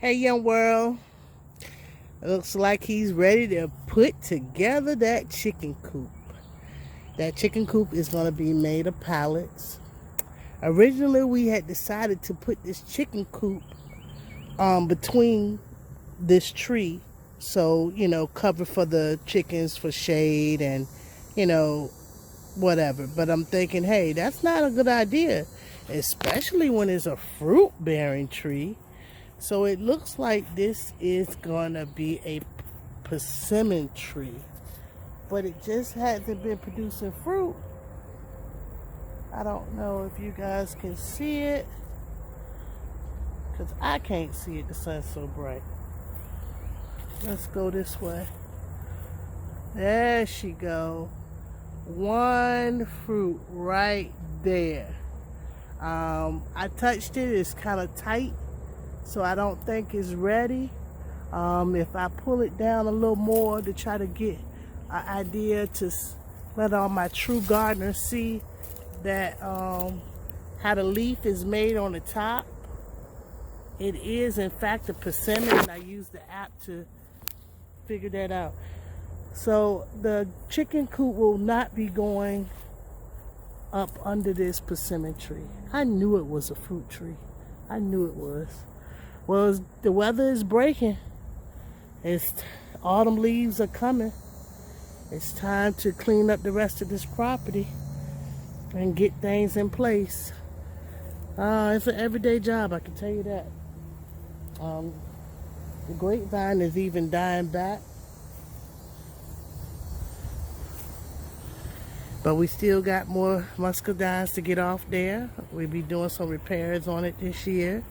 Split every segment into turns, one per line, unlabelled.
Hey, young world. It looks like he's ready to put together that chicken coop. That chicken coop is going to be made of pallets. Originally, we had decided to put this chicken coop between this tree. So, cover for the chickens for shade and, you know, whatever. But I'm thinking, hey, that's not a good idea, especially when it's a fruit-bearing tree. So it looks like this is gonna be a persimmon tree, but it just hasn't been producing fruit. I don't know if you guys can see it, because I can't see it, the sun's so bright. Let's go this way. There she go. One fruit right there. I touched it, it's kind of tight, so I don't think it's ready. If I pull it down a little more to try to get an idea to let all my true gardeners see that how the leaf is made on the top. It is in fact a persimmon, and I used the app to figure that out. So the chicken coop will not be going up under this persimmon tree. I knew it was a fruit tree. I knew it was. Well, the weather is breaking. Autumn leaves are coming. It's time to clean up the rest of this property and get things in place. It's an everyday job, I can tell you that. The grapevine is even dying back. But we still got more muscadines to get off there. We'll be doing some repairs on it this year.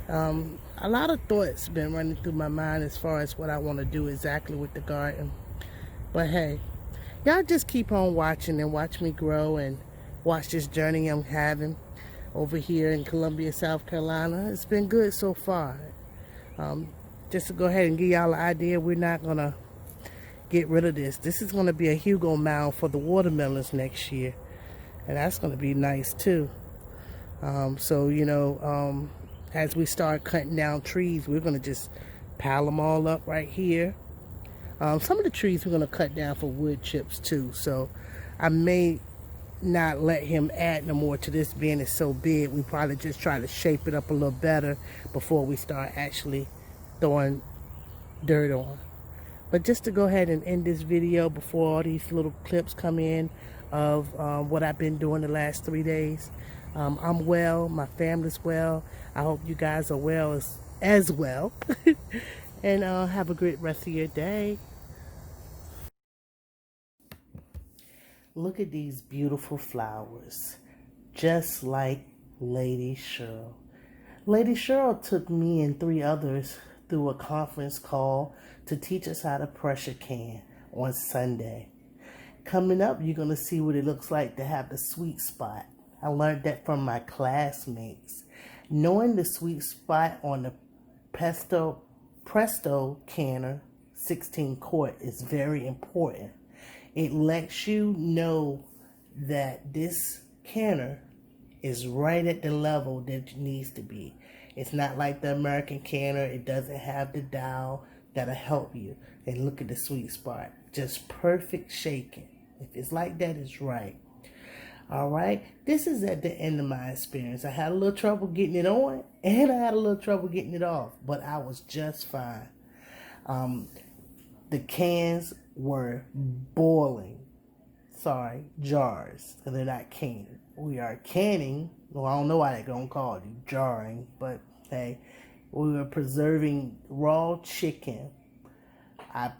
A lot of thoughts been running through my mind as far as what I want to do exactly with the garden. But hey, y'all just keep on watching and watch me grow and watch this journey I'm having over here in Columbia, South Carolina. It's been good so far. Just to go ahead and give y'all an idea, we're not going to get rid of this. This is going to be a Hugo mound for the watermelons next year. And that's going to be nice too. So, as we start cutting down trees, we're going to just pile them all up right here. Some of the trees we're going to cut down for wood chips too. So I may not let him add no more to this, being it's so big. We probably just try to shape it up a little better before we start actually throwing dirt on. But just to go ahead and end this video before all these little clips come in of what I've been doing the last 3 days. I'm well, my family's well. I hope you guys are well as well. And have a great rest of your day. Look at these beautiful flowers, just like Lady Cheryl. Lady Cheryl took me and 3 others through a conference call to teach us how to pressure can on Sunday. Coming up, you're going to see what it looks like to have the sweet spot. I learned that from my classmates. Knowing the sweet spot on the Presto canner 16 quart is very important. It lets you know that this canner is right at the level that it needs to be. It's not like the American canner. It doesn't have the dial that'll help you. And look at the sweet spot. Just perfect shaking. If it's like that, it's right. All right. This is at the end of my experience. I had a little trouble getting it on, and I had a little trouble getting it off, but I was just fine. The cans were boiling. Sorry, jars. They're not canning. We are canning. Well, I don't know why they're going to call it jarring, but hey, we were preserving raw chicken. I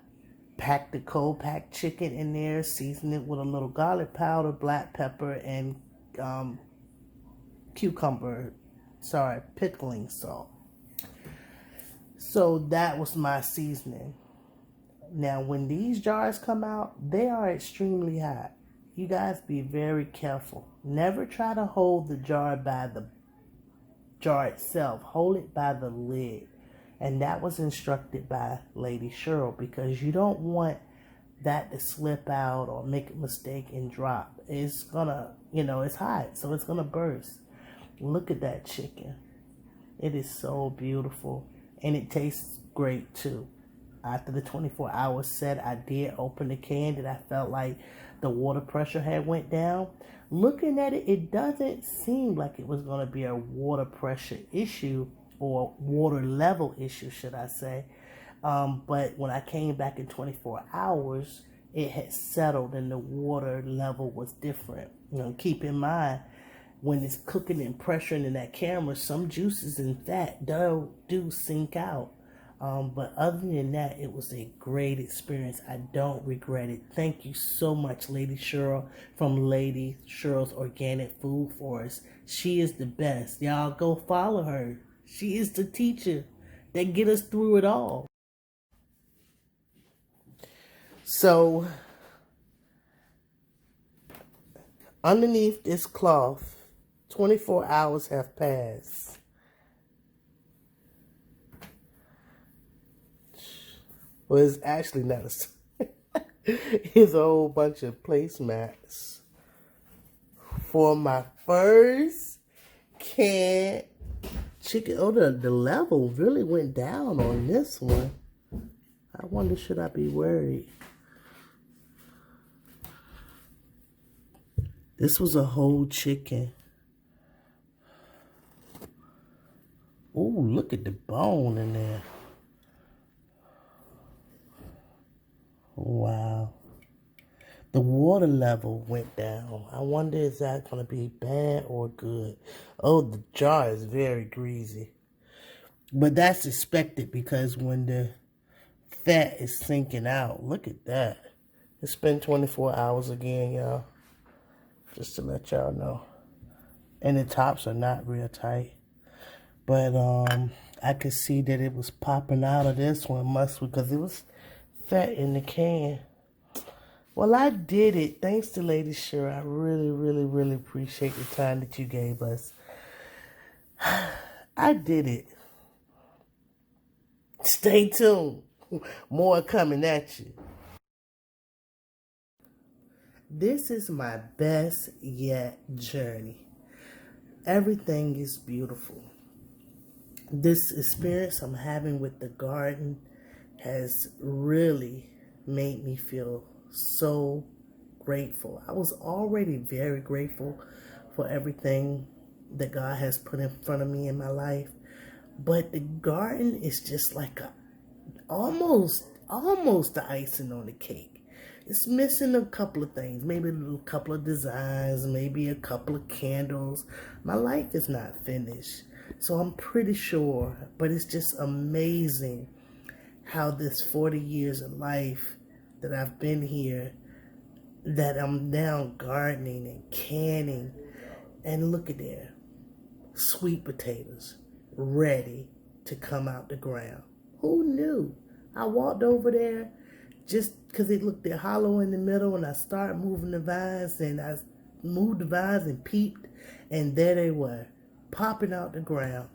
packed the cold packed chicken in there, seasoned it with a little garlic powder, black pepper, and pickling salt. So that was my seasoning. Now, when these jars come out, they are extremely hot. You guys be very careful. Never try to hold the jar by the jar itself. Hold it by the lid. And that was instructed by Lady Cheryl, because you don't want that to slip out or make a mistake and drop. It's gonna, it's hot, so it's gonna burst. Look at that chicken. It is so beautiful. and it tastes great too. After the 24 hours set, I did open the can that I felt like the water pressure had went down. Looking at it, it doesn't seem like it was going to be a water pressure issue, or water level issue, should I say. But when I came back in 24 hours, it had settled and the water level was different. Keep in mind, when it's cooking and pressuring in that camera, some juices and fat do sink out. But other than that, it was a great experience. I don't regret it. Thank you so much, Lady Cheryl from Lady Cheryl's Organic Food Forest. She is the best. Y'all go follow her. She is the teacher that get us through it all. So, underneath this cloth, 24 hours have passed. Well, it's actually not it's a whole bunch of placemats for my first canned chicken. Oh, the level really went down on this one. I wonder, should I be worried? This was a whole chicken. Oh, look at the bone in there. Wow. The water level went down. I wonder, is that going to be bad or good? Oh, the jar is very greasy. But that's expected because when the fat is sinking out, look at that. It's been 24 hours again, y'all. Just to let y'all know. And the tops are not real tight. But I could see that it was popping out of this one, because it was fat in the can. Well, I did it. Thanks to Lady Cheryl. I really, really, really appreciate the time that you gave us. I did it. Stay tuned. More coming at you. This is my best yet journey. Everything is beautiful. This experience I'm having with the garden has really made me feel so grateful. I was already very grateful for everything that God has put in front of me in my life. But the garden is just like almost the icing on the cake. It's missing a couple of things, maybe a couple of designs, maybe a couple of candles. My life is not finished, so I'm pretty sure, but it's just amazing how this 40 years of life that I've been here, that I'm now gardening and canning, and look at there, sweet potatoes ready to come out the ground. Who knew? I walked over there just because it looked hollow in the middle, and I started moving the vines, and I moved the vines and peeped, and there they were, popping out the ground.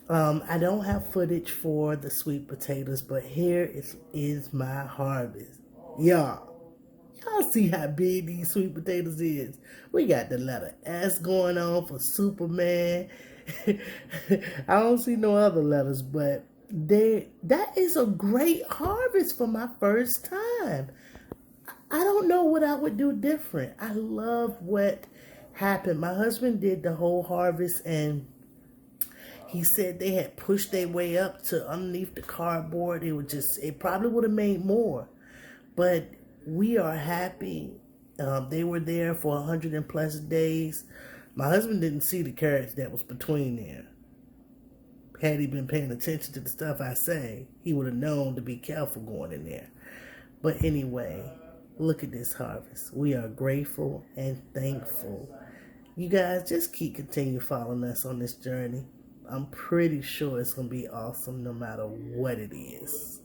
I don't have footage for the sweet potatoes, but here is my harvest. Y'all see how big these sweet potatoes is. We got the letter S going on for Superman. I don't see no other letters, but that is a great harvest for my first time. I don't know what I would do different. I love what happened. My husband did the whole harvest, and he said they had pushed their way up to underneath the cardboard. It probably would have made more. But we are happy. They were there for 100+ days. My husband didn't see the carrots that was between there. Had he been paying attention to the stuff I say, he would have known to be careful going in there. But anyway, look at this harvest. We are grateful and thankful. You guys just continue following us on this journey. I'm pretty sure it's going to be awesome no matter what it is.